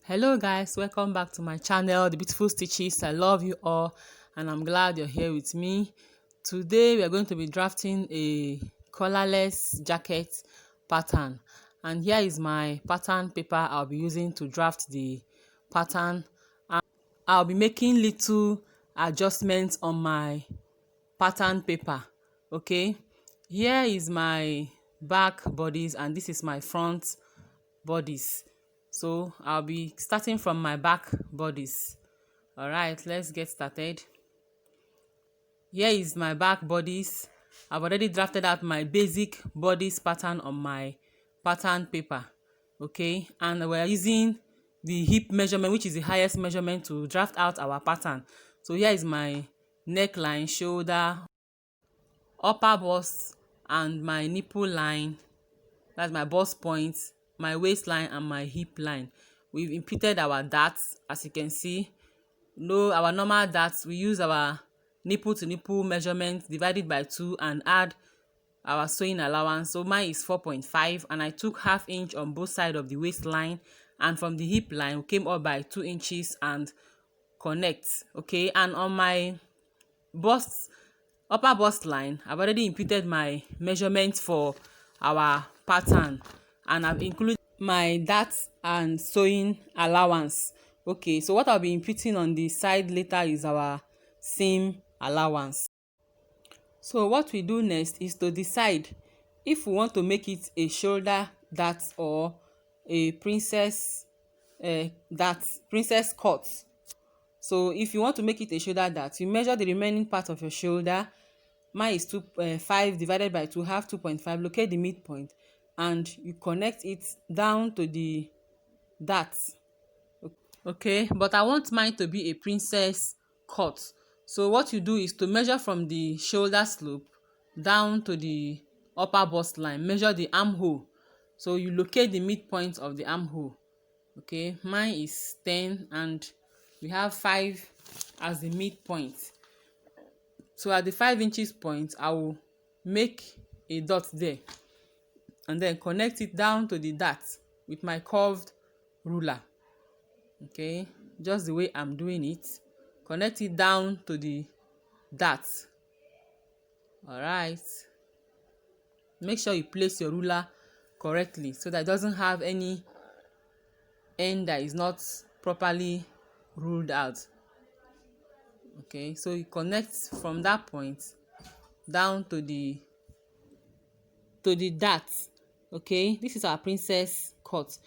Hello guys, welcome back to my channel, The Beautiful Stitches. I love you all and I'm glad you're here with me. Today we are going to be drafting a collarless jacket pattern, and here is my pattern paper I'll be using to draft the pattern. And I'll be making little adjustments on my pattern paper. Okay, here is my back bodice and this is my front bodice. So I'll be starting from my back bodice. All right, let's get started. Here is my back bodice. I've already drafted out my basic bodice pattern on my pattern paper. Okay, and we're using the hip measurement, which is the highest measurement, to draft out our pattern. So here is my neckline, shoulder, upper bust, and my nipple line. That's my bust point, my waistline, and my hip line. We've imputed our darts, as you can see. No, our normal darts, we use our nipple to nipple measurement divided by 2 and add our sewing allowance. So mine is 4.5, and I took ½ inch on both sides of the waistline, and from the hip line we came up by 2 inches and connect. Okay, and on my bust, upper bust line, I've already imputed my measurement for our pattern, and I've included my dart and sewing allowance. Okay, so what I'll be imputing on the side later is our seam allowance. So what we do next is to decide if we want to make it a shoulder dart or a princess princess cut. So if you want to make it a shoulder dart, you measure the remaining part of your shoulder. Mine is 5 divided by 2, half 2.5. Locate the midpoint and you connect it down to the dart. Okay, but I want mine to be a princess cut. So what you do is to measure from the shoulder slope down to the upper bust line. Measure the armhole. So you locate the midpoint of the armhole. Okay, mine is 10 and we have 5 as the midpoint. So at the 5 inches point, I will make a dot there and then connect it down to the dart with my curved ruler. Okay, just the way I'm doing it. Connect it down to the dart. All right. Make sure you place your ruler correctly so that it doesn't have any end that is not properly ruled out. Okay, so you connect from that point down to the dart. Okay, this is our princess cut.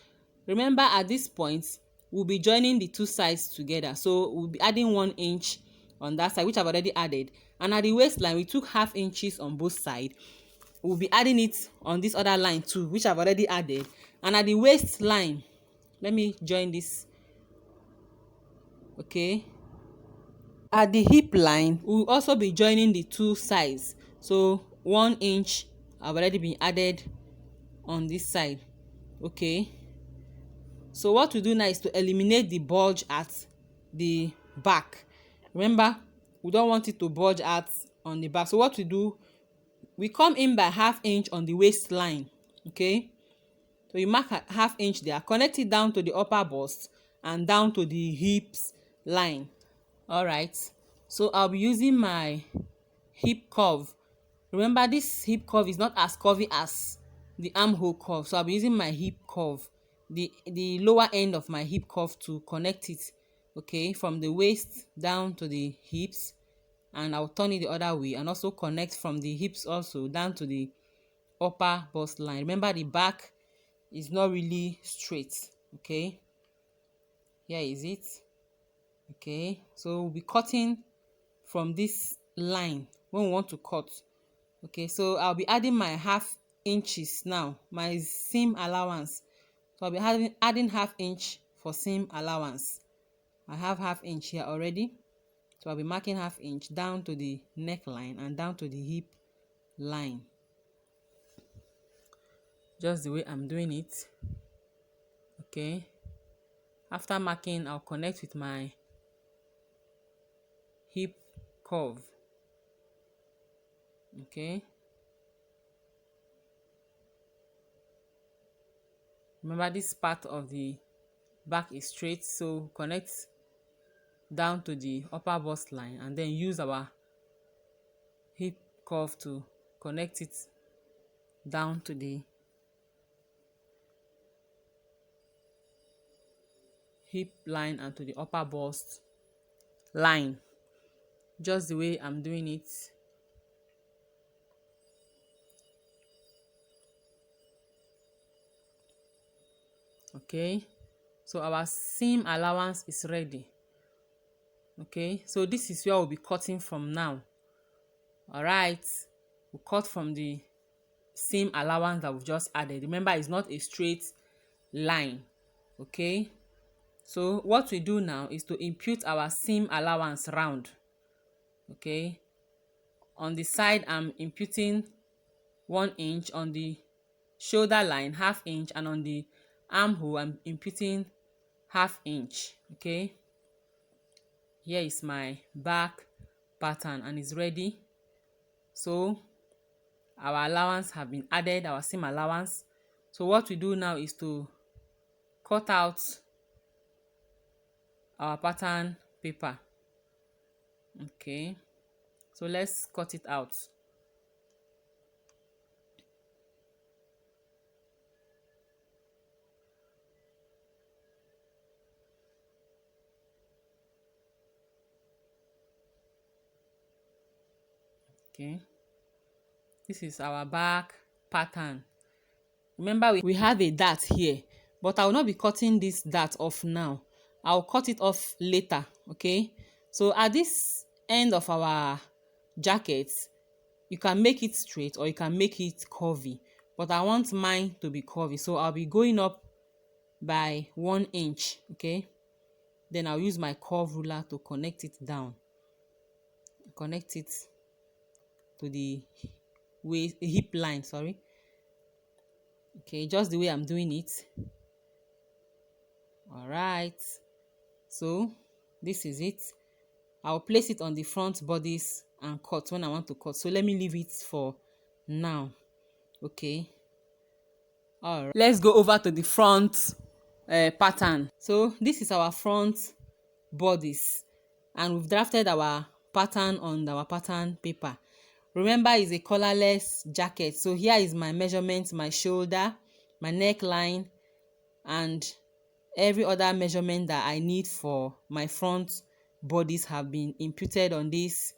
Remember, at this point we'll be joining the two sides together, so we'll be adding 1 inch on that side, which I've already added, and at the waistline we took ½ inches on both sides. We'll be adding it on this other line too, which I've already added, and at the waistline, let me join this. Okay, at the hip line we'll also be joining the two sides, so 1 inch have already been added on this side. Okay, so what we do now is to eliminate the bulge at the back. Remember, we don't want it to bulge out on the back, so what we do, we come in by ½ inch on the waistline. Okay, so you mark ½ inch there, connect it down to the upper bust and down to the hips line. All right, so I'll be using my hip curve. Remember, this hip curve is not as curvy as the armhole curve, so I'll be using my hip curve, the lower end of my hip curve, to connect it. Okay, from the waist down to the hips, and I'll turn it the other way and also connect from the hips also down to the upper bust line. Remember, the back is not really straight. Okay, here is it. Okay, so we'll be cutting from this line when we want to cut. Okay, so I'll be adding my ½ inches now, my seam allowance. So I'll be adding ½ inch for seam allowance. I have ½ inch here already, so I'll be marking ½ inch down to the neckline and down to the hip line, just the way I'm doing it. Okay, after marking, I'll connect with my hip curve. Okay, remember, this part of the back is straight, so connect down to the upper bust line and then use our hip curve to connect it down to the hip line and to the upper bust line, just the way I'm doing it. Okay, so our seam allowance is ready. Okay, so this is where we'll be cutting from now. All right, we'll cut from the seam allowance that we've just added. Remember, it's not a straight line. Okay, so what we do now is to impute our seam allowance round. Okay, on the side I'm imputing 1 inch, on the shoulder line ½ inch, and on the armhole I'm imputing ½ inch. Okay, here is my back pattern and it's ready. So our allowance have been added, our seam allowance. So what we do now is to cut out our pattern paper. Okay, so let's cut it out. Okay, this is our back pattern. Remember, we have a dart here, but I will not be cutting this dart off now. I'll cut it off later. Okay, so at this end of our jacket, you can make it straight or you can make it curvy, but I want mine to be curvy, so I'll be going up by 1 inch. Okay, then I'll use my curve ruler to connect it down, connect it to the waist hip line, sorry. Okay, just the way I'm doing it. All right, so this is it. I'll place it on the front bodice and cut when I want to cut. So let me leave it for now. Okay, all right, let's go over to the front pattern. So this is our front bodice and we've drafted our pattern on our pattern paper. Remember, it's a collarless jacket, so here is my measurement, my shoulder, my neckline, and every other measurement that I need for my front bodice have been imputed on this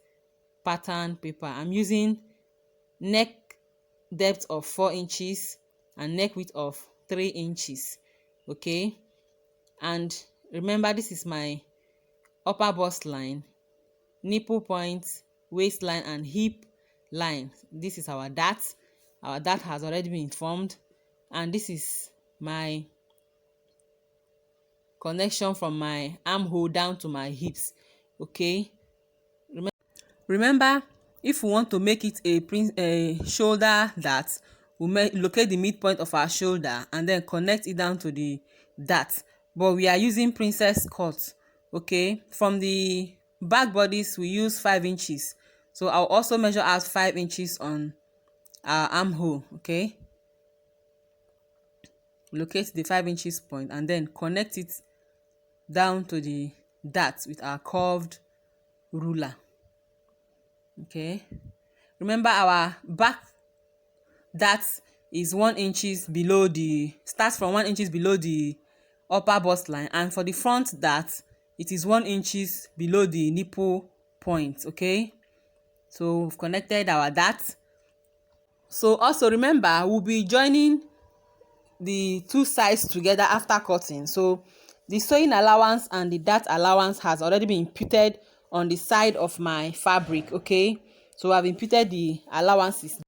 pattern paper. I'm using neck depth of 4 inches and neck width of 3 inches. Okay, and remember, this is my upper bust line, nipple point, waistline, and hip line. This is our dart. Our dart has already been formed, and this is my connection from my armhole down to my hips. Okay, remember, if we want to make it a shoulder dart, we locate the midpoint of our shoulder and then connect it down to the dart, but we are using princess cut. Okay, from the back bodice we use 5 inches, so I'll also measure out 5 inches on our armhole. Okay, locate the 5 inches point and then connect it down to the dart with our curved ruler. Okay, remember, our back dart is 1 inches below the starts from 1 inches below the upper bust line, and for the front dart it is 1 inches below the nipple point. Okay, so we've connected our dart. So also remember, we'll be joining the two sides together after cutting. So the sewing allowance and the dart allowance has already been imputed on the side of my fabric. Okay, so I've imputed the allowances.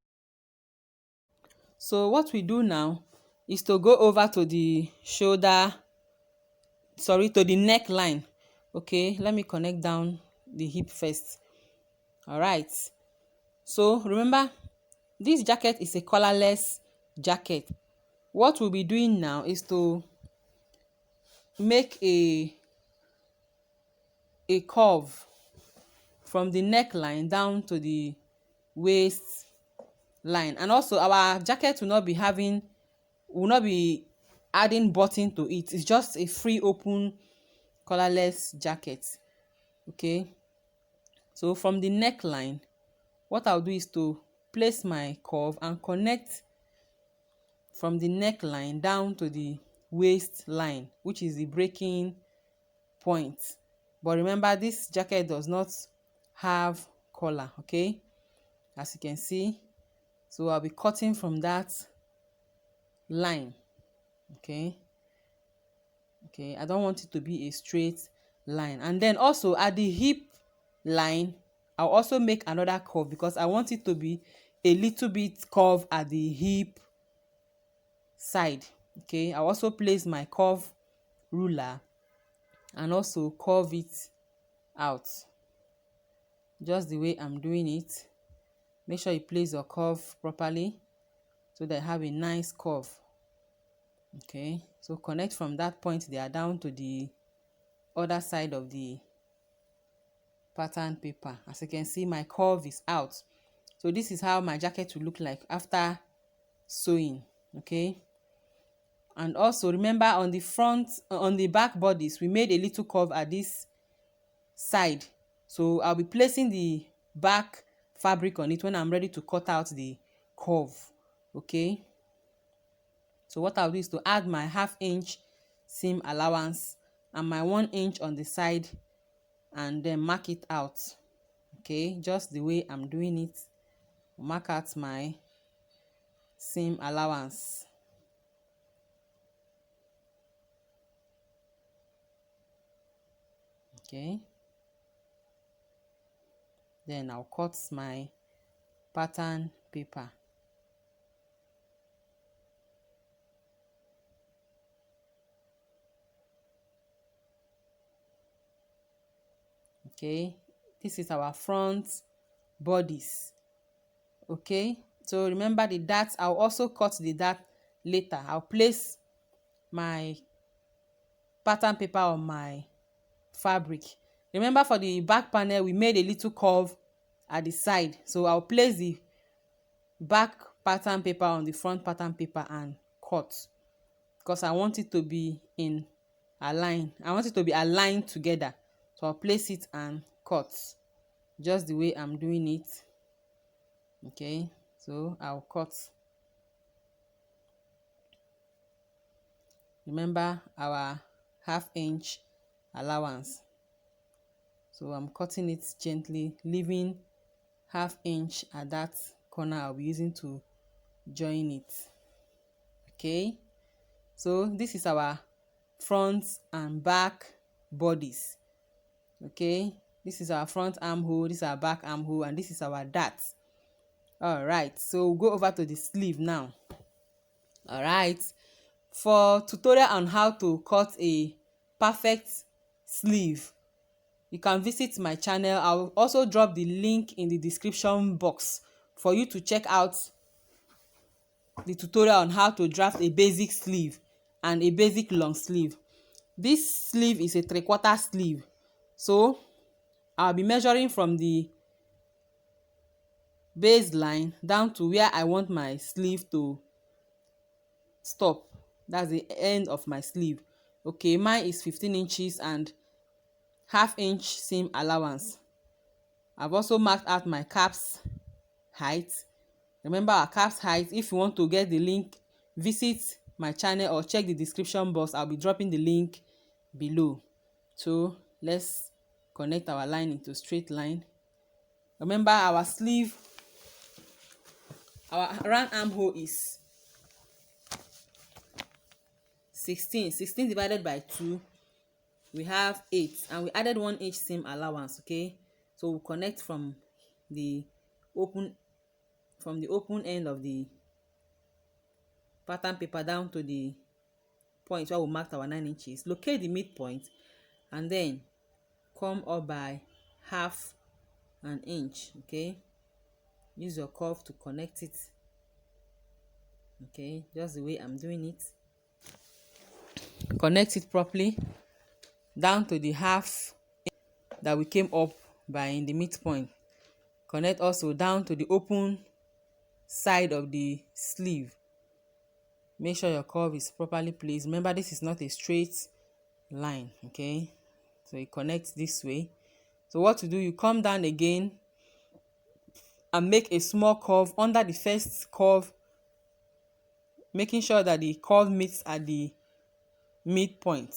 So what we do now is to go over to the shoulder, sorry, to the neckline. Okay, let me connect down the hip first. All right, so remember, this jacket is a collarless jacket. What we'll be doing now is to make a curve from the neckline down to the waist line, and also our jacket will not be adding button to it. It's just a free open collarless jacket. Okay, so from the neckline, what I'll do is to place my curve and connect from the neckline down to the waistline, which is the breaking point. But remember, this jacket does not have collar, okay, as you can see. So I'll be cutting from that line. Okay, I don't want it to be a straight line. And then also at the hip line, I'll also make another curve because I want it to be a little bit curve at the hip side. Okay, I'll also place my curve ruler and also curve it out just the way I'm doing it. Make sure you place your curve properly so that you have a nice curve. Okay, so connect from that point there down to the other side of the pattern paper. As you can see, my curve is out. So this is how my jacket will look like after sewing. Okay, and also remember, on the front, on the back bodice, we made a little curve at this side. So I'll be placing the back fabric on it when I'm ready to cut out the curve. Okay, so what I'll do is to add my 1/2 inch seam allowance and my 1 inch on the side and then mark it out. Okay, just the way I'm doing it. Mark out my seam allowance. Okay, then I'll cut my pattern paper. Okay, this is our front bodice. Okay, so remember the darts. I'll also cut the dart later. I'll place my pattern paper on my fabric. Remember, for the back panel we made a little curve at the side, so I'll place the back pattern paper on the front pattern paper and cut because I want it to be in align. I want it to be aligned together, so I'll place it and cut just the way I'm doing it. Okay, so I'll cut. Remember our 1/2 inch allowance, so I'm cutting it gently, leaving 1/2 inch at that corner I'll be using to join it. Okay, so this is our front and back bodies. Okay, this is our front armhole, this is our back armhole, and this is our dart. All right, so we'll go over to the sleeve now. All right, for tutorial on how to cut a perfect sleeve, you can visit my channel. I'll also drop the link in the description box for you to check out the tutorial on how to draft a basic sleeve and a basic long sleeve. This sleeve is a 3/4 sleeve, so I'll be measuring from the baseline down to where I want my sleeve to stop. That's the end of my sleeve. Okay, mine is 15 inches and 1/2 inch seam allowance. I've also marked out my cap's height. Remember our cap's height. If you want to get the link, visit my channel or check the description box. I'll be dropping the link below. So let's connect our line into straight line. Remember, our sleeve, our round armhole is 16 divided by 2, we have 8, and we added 1 inch seam allowance. Okay, so we'll connect from the open end of the pattern paper down to the point where we marked our 9 inches. Locate the midpoint and then come up by 1/2 an inch. Okay, use your curve to connect it. Okay, just the way I'm doing it. Connect it properly down to the 1/2 that we came up by in the midpoint. Connect also down to the open side of the sleeve. Make sure your curve is properly placed. Remember, this is not a straight line, okay? So you connect this way. So what to do, you come down again and make a small curve under the first curve, making sure that the curve meets at the midpoint.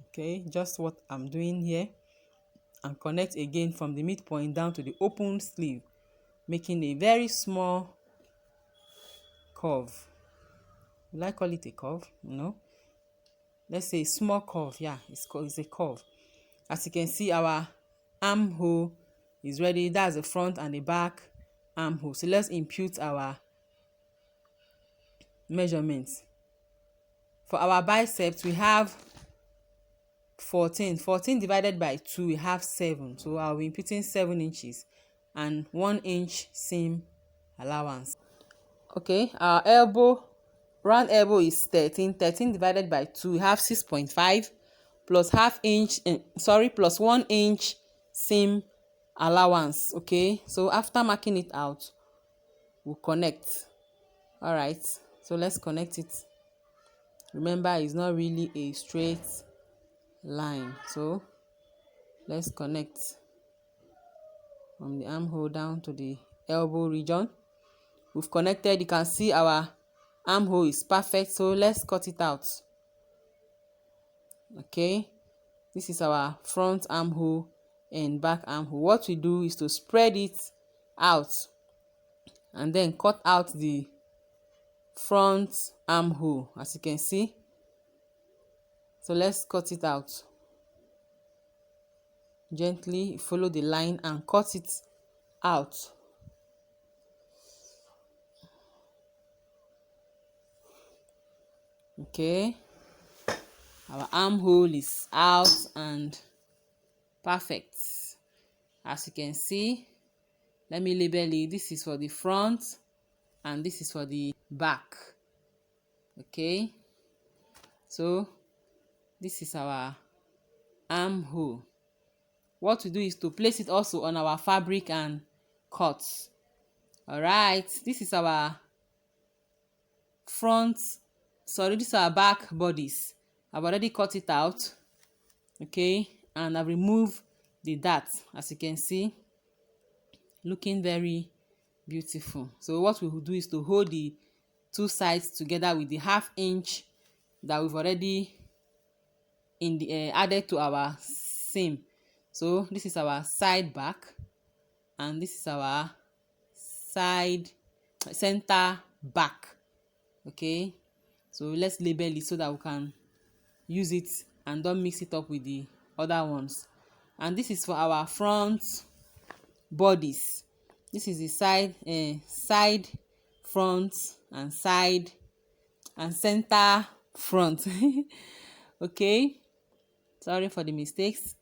Okay, just what I'm doing here. And connect again from the midpoint down to the open sleeve, making a very small curve. Will I call it a curve? No. Let's say a small curve. Yeah, it's a curve. As you can see, our armhole is ready. That's the front and the back armhole. So let's impute our measurements. For our biceps, we have 14 divided by 2, we have 7. So I'll be imputing 7 inches and 1 inch seam allowance. Okay, our elbow, round elbow is 13 divided by 2, we have 6.5 plus plus 1 inch seam allowance. Okay, so after marking it out, we'll connect. All right, so let's connect it. Remember, it's not really a straight line, so let's connect from the armhole down to the elbow region. We've connected. You can see our armhole is perfect, so let's cut it out. Okay, this is our front armhole and back armhole. What we do is to spread it out and then cut out the front armhole, as you can see. So let's cut it out. Gently follow the line and cut it out. Okay, our armhole is out and perfect. As you can see, let me label it. This is for the front and this is for the back. Okay, so this is our armhole. What to do is to place it also on our fabric and cut. All right, this is our this is our back bodice. I've already cut it out. Okay, and I've removed the dart, as you can see, looking very beautiful. So what we will do is to hold the two sides together with the 1/2 inch that we've already added to our seam. So this is our side back and this is our center back. Okay, so let's label it so that we can use it and don't mix it up with the other ones. And this is for our front bodice. This is the side front and side and center front. Okay, sorry for the mistakes.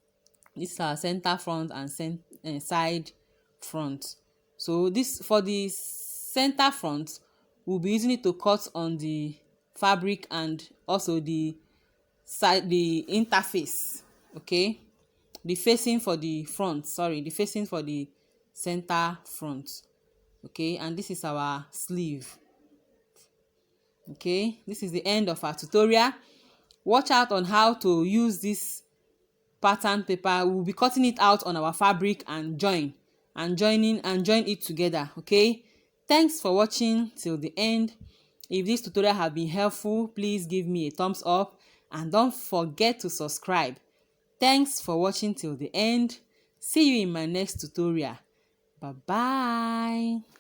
This is our center front and side front. So this, for the center front, we'll be using it to cut on the fabric and also the interface. Okay, the facing for the center front. Okay, and this is our sleeve. Okay, this is the end of our tutorial. Watch out on how to use this pattern paper. We'll be cutting it out on our fabric and join it together. Okay, thanks for watching till the end. If this tutorial has been helpful, please give me a thumbs up and don't forget to subscribe. Thanks for watching till the end. See you in my next tutorial. Bye bye.